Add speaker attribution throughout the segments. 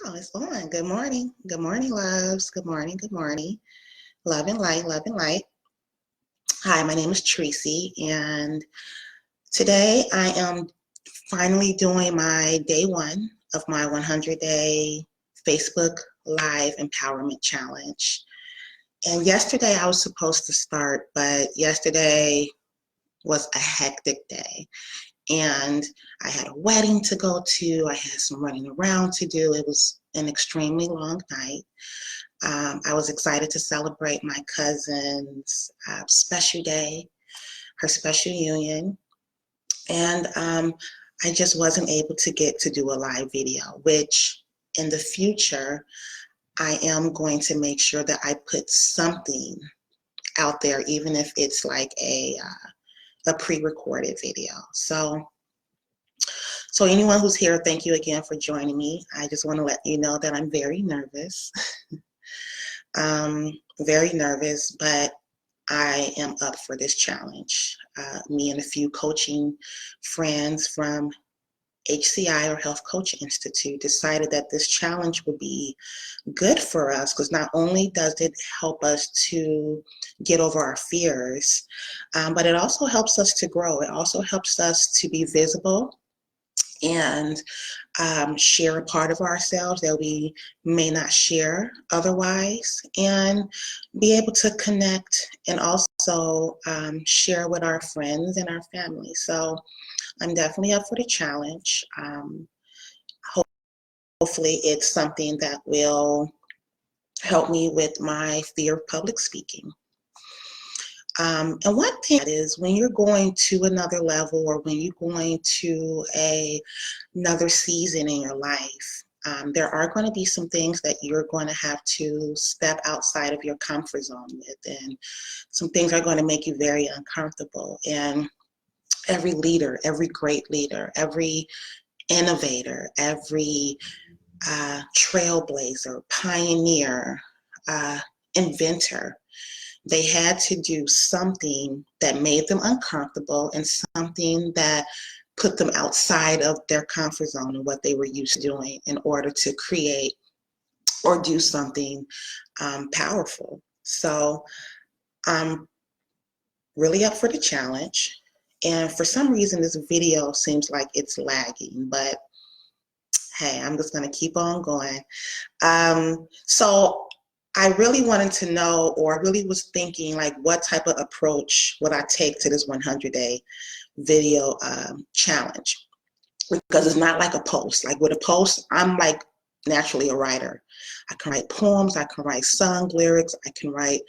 Speaker 1: Oh, it's on. Good morning. Good morning, loves. Good morning. Good morning. Love and light, love and light. Hi, my name is Tracy, and today I am finally doing my day one of my 100-day Facebook Live Empowerment Challenge. And yesterday I was supposed to start, but yesterday was a hectic day. And I had a wedding to go to. I had some running around to do. It was an extremely long night. I was excited to celebrate my cousin's special day, her special union, and I just wasn't able to get to do a live video, which in the future, I am going to make sure that I put something out there, even if it's like a pre-recorded video. So anyone who's here, thank you again for joining me. I just want to let you know that I'm very nervous. Very nervous, but I am up for this challenge. Me and a few coaching friends from HCI, or Health Coach Institute, decided that this challenge would be good for us because not only does it help us to get over our fears, but it also helps us to grow. It also helps us to be visible and share a part of ourselves that we may not share otherwise, and be able to connect and also share with our friends and our family. So I'm definitely up for the challenge. Hopefully it's something that will help me with my fear of public speaking. And one thing is, when you're going to another level, or when you're going to another season in your life, there are going to be some things that you're going to have to step outside of your comfort zone with, and some things are going to make you very uncomfortable. And every leader, every great leader, every innovator, every trailblazer, pioneer, inventor, they had to do something that made them uncomfortable, and something that put them outside of their comfort zone and what they were used to doing, in order to create or do something powerful. So I'm really up for the challenge. And for some reason, this video seems like it's lagging, but hey, I'm just going to keep on going. So I really wanted to know, or I really was thinking, like, what type of approach would I take to this 100-day video challenge? Because it's not like a post. Like with a post, I'm like naturally a writer. I can write poems, I can write song lyrics, I can write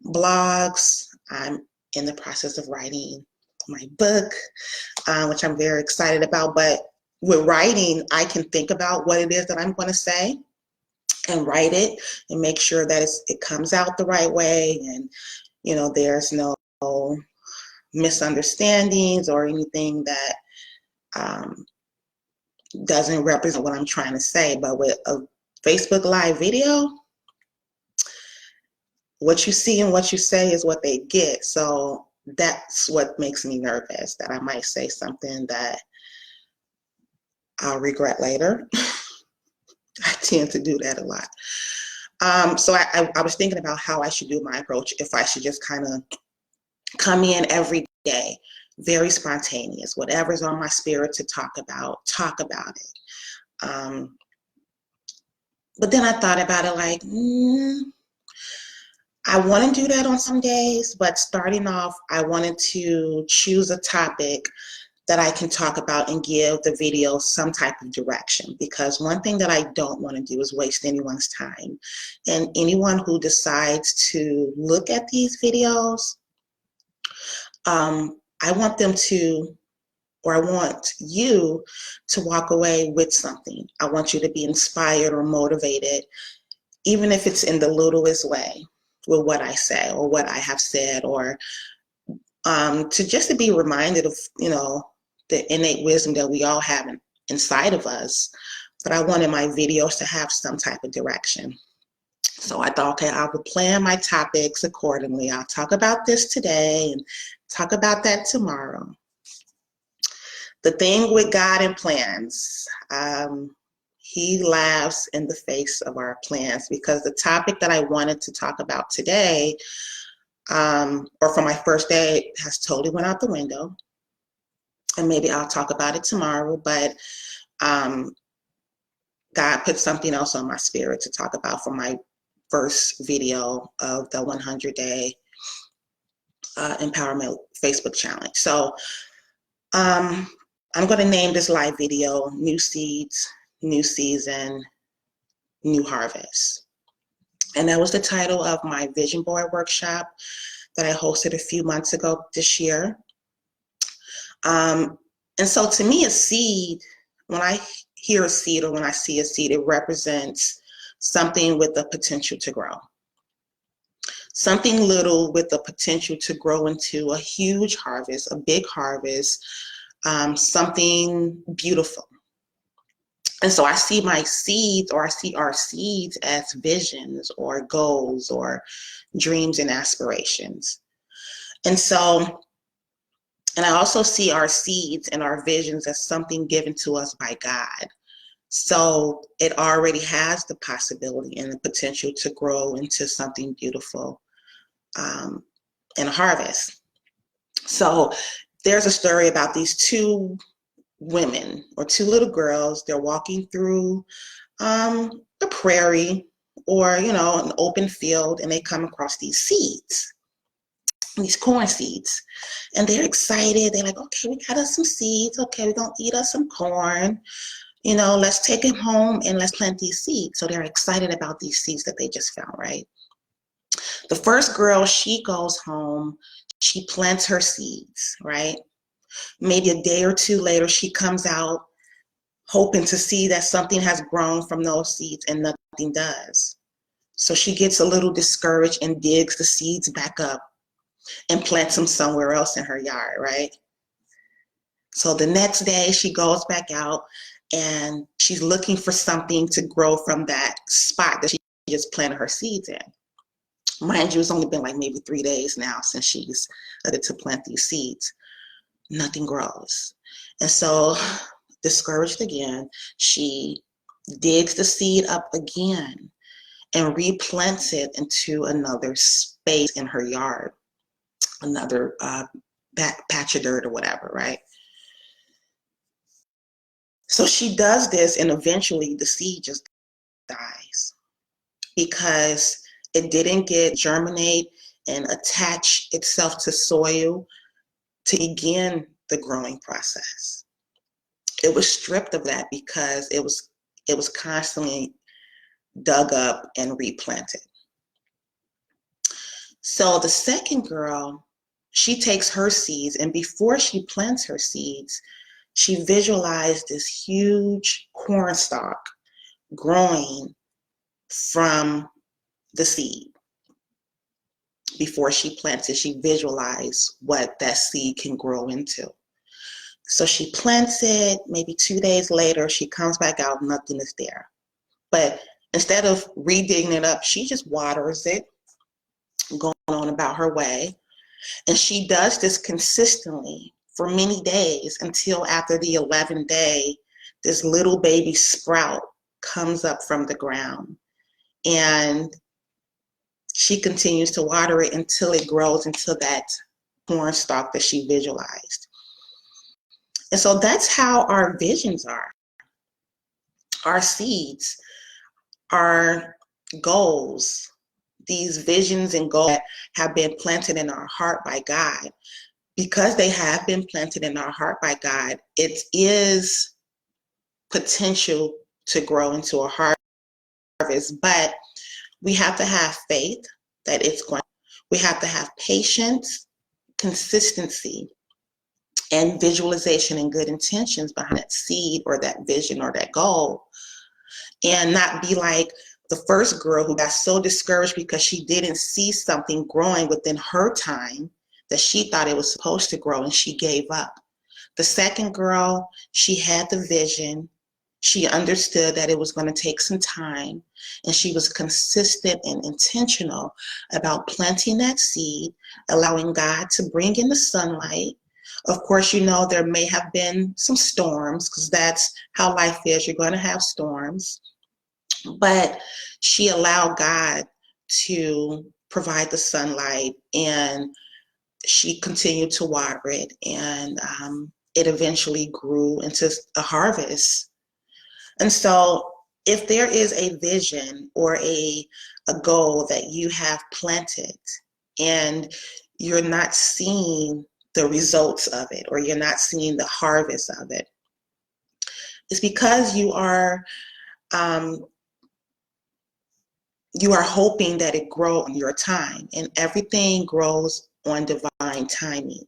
Speaker 1: blogs. I'm in the process of writing my book, which I'm very excited about. But with writing, I can think about what it is that I'm going to say and write it, and make sure that it comes out the right way, and there's no misunderstandings or anything that doesn't represent what I'm trying to say. But with a Facebook Live video, what you see and what you say is what they get. So that's what makes me nervous, that I might say something that I'll regret later. I tend to do that a lot. So I was thinking about how I should do my approach, if I should just kind of come in every day, very spontaneous, whatever's on my spirit to talk about it. But then I thought about it, like, I want to do that on some days, but starting off, I wanted to choose a topic that I can talk about and give the video some type of direction. Because one thing that I don't want to do is waste anyone's time. And anyone who decides to look at these videos, I want them to, or I want you to walk away with something. I want you to be inspired or motivated, even if it's in the littlest way, with what I say or what I have said, or to be reminded of, the innate wisdom that we all have inside of us. But I wanted my videos to have some type of direction. So I thought, okay, I will plan my topics accordingly. I'll talk about this today and talk about that tomorrow. The thing with God and plans, He laughs in the face of our plans, because the topic that I wanted to talk about today, or for my first day, has totally went out the window. And maybe I'll talk about it tomorrow, but God put something else on my spirit to talk about for my first video of the 100-day empowerment Facebook challenge. So I'm going to name this live video New Seeds, New Season, New Harvest. And that was the title of my vision board workshop that I hosted a few months ago this year. And so to me, a seed, when I hear a seed or when I see a seed, it represents something with the potential to grow. Something little with the potential to grow into a huge harvest, a big harvest, something beautiful. And so I see my seeds, or I see our seeds, as visions or goals or dreams and aspirations. And so, and I also see our seeds and our visions as something given to us by God. So it already has the possibility and the potential to grow into something beautiful and a harvest. So there's a story about these two women, or two little girls. They're walking through a prairie, or an open field, and they come across these seeds, these corn seeds, and they're excited. They're like, okay, we got us some seeds. Okay, we're gonna eat us some corn. Let's take them home and let's plant these seeds. So they're excited about these seeds that they just found, right? The first girl, she goes home, she plants her seeds, right? Maybe a day or two later, she comes out hoping to see that something has grown from those seeds, and nothing does. So she gets a little discouraged and digs the seeds back up and plants them somewhere else in her yard, right? So the next day she goes back out and she's looking for something to grow from that spot that she just planted her seeds in. Mind you, it's only been like maybe 3 days now since she's started to plant these seeds. Nothing grows. And so, discouraged again, she digs the seed up again and replants it into another space in her yard, another patch of dirt or whatever, right? So she does this, and eventually the seed just dies because it didn't germinate and attach itself to soil to begin the growing process. It was stripped of that because it was constantly dug up and replanted. So the second girl, she takes her seeds, and before she plants her seeds, she visualized this huge corn stalk growing from the seed. Before she plants it, she visualized what that seed can grow into. So she plants it, maybe 2 days later, she comes back out, nothing is there. But instead of re-digging it up, she just waters it, going on about her way. And she does this consistently for many days until after the 11th day, this little baby sprout comes up from the ground. And she continues to water it until it grows into that corn stalk that she visualized. And so that's how our visions are. Our seeds, our goals, these visions and goals that have been planted in our heart by God. Because they have been planted in our heart by God, it is potential to grow into a harvest, but we have to have faith that it's going. We have to have patience, consistency, and visualization and good intentions behind that seed or that vision or that goal. And not be like the first girl who got so discouraged because she didn't see something growing within her time that she thought it was supposed to grow, and she gave up. The second girl, she had the vision. She understood that it was going to take some time, and she was consistent and intentional about planting that seed, allowing God to bring in the sunlight. Of course, there may have been some storms, because that's how life is. You're going to have storms. farms, but she allowed God to provide the sunlight, and she continued to water it, and it eventually grew into a harvest. And so if there is a vision or a goal that you have planted and you're not seeing the results of it, or you're not seeing the harvest of it, it's because you are hoping that it grow on your time, and everything grows on divine timing.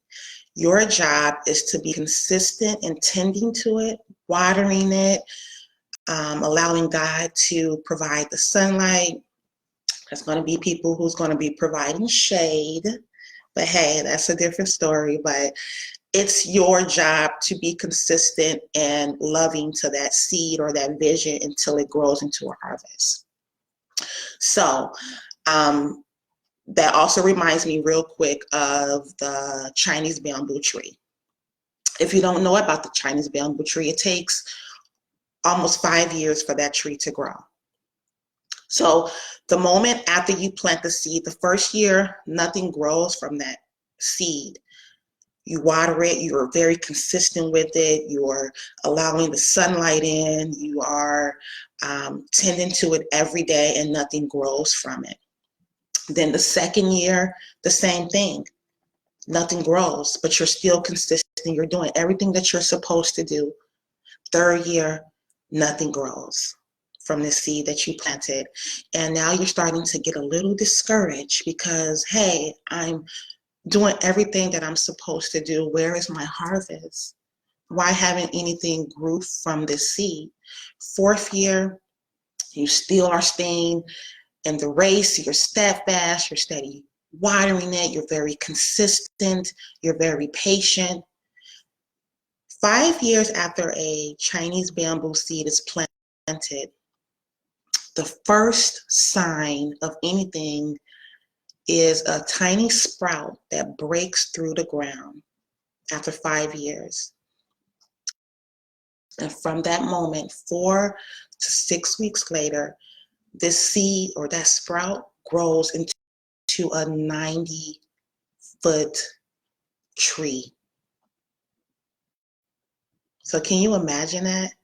Speaker 1: Your job is to be consistent in tending to it, watering it, allowing God to provide the sunlight. There's going to be people who's going to be providing shade, but hey, that's a different story. But it's your job to be consistent and loving to that seed or that vision until it grows into a harvest. So that also reminds me real quick of the Chinese bamboo tree. If you don't know about the Chinese bamboo tree, it takes almost 5 years for that tree to grow. So the moment after you plant the seed, the first year, nothing grows from that seed. You water it, you're very consistent with it, you're allowing the sunlight in, you are tending to it every day, and nothing grows from it. Then the second year, the same thing. Nothing grows, but you're still consistent. You're doing everything that you're supposed to do. Third year, nothing grows from the seed that you planted. And now you're starting to get a little discouraged because, hey, I'm doing everything that I'm supposed to do. Where is my harvest? Why haven't anything grew from this seed? Fourth year, you still are staying in the race. You're steadfast, you're steady watering it, you're very consistent, you're very patient. 5 years after a Chinese bamboo seed is planted, the first sign of anything is a tiny sprout that breaks through the ground after 5 years. And from that moment, 4 to 6 weeks later, this seed or that sprout grows into a 90-foot tree. So can you imagine that?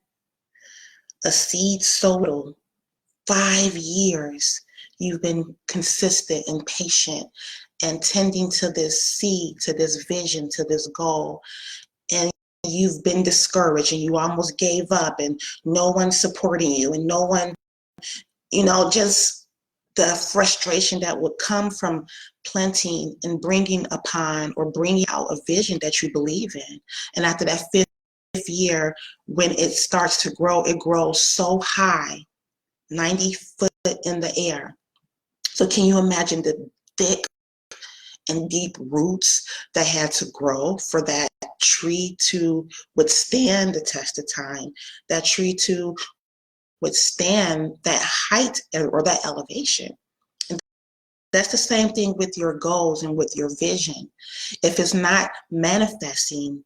Speaker 1: A seed so little, 5 years, you've been consistent and patient and tending to this seed, to this vision, to this goal. And you've been discouraged and you almost gave up and no one's supporting you and no one, just the frustration that would come from planting and bringing upon or bringing out a vision that you believe in. And after that fifth year, when it starts to grow, it grows so high, 90 foot in the air. So can you imagine the thick and deep roots that had to grow for that tree to withstand the test of time, that tree to withstand that height or that elevation? And that's the same thing with your goals and with your vision. If it's not manifesting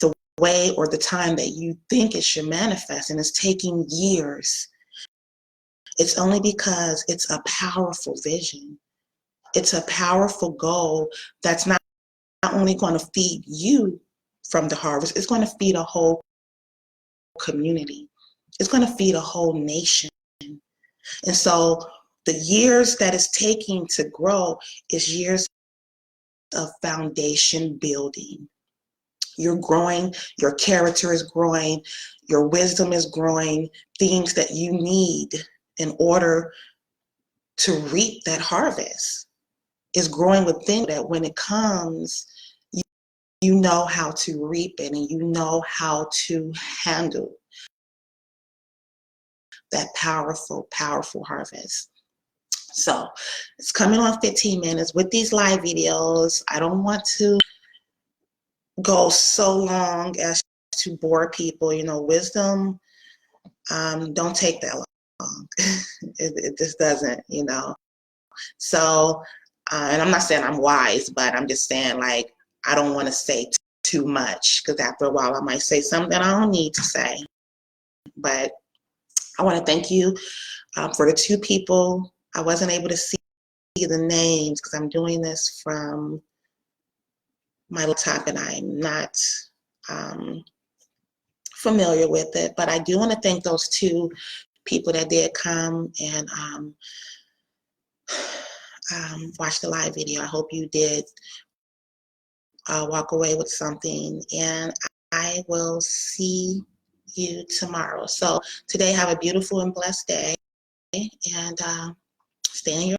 Speaker 1: the way or the time that you think it should manifest, and it's taking years, it's only because it's a powerful vision. It's a powerful goal that's not only going to feed you from the harvest, it's going to feed a whole community. It's going to feed a whole nation. And so the years that it's taking to grow is years of foundation building. You're growing, your character is growing, your wisdom is growing, things that you need in order to reap that harvest is growing within, that when it comes, you know how to reap it and you know how to handle that powerful, powerful harvest. So it's coming on 15 minutes with these live videos. I don't want to go so long as to bore people. Wisdom don't take that long. It just doesn't, So, and I'm not saying I'm wise, but I'm just saying, like, I don't want to say too much because after a while I might say something I don't need to say. But I want to thank you for the 2 people. I wasn't able to see the names because I'm doing this from my laptop and I'm not familiar with it, but I do want to thank those 2 people that did come and watch the live video. I hope you did walk away with something, and I will see you tomorrow. So today, have a beautiful and blessed day, and stay in your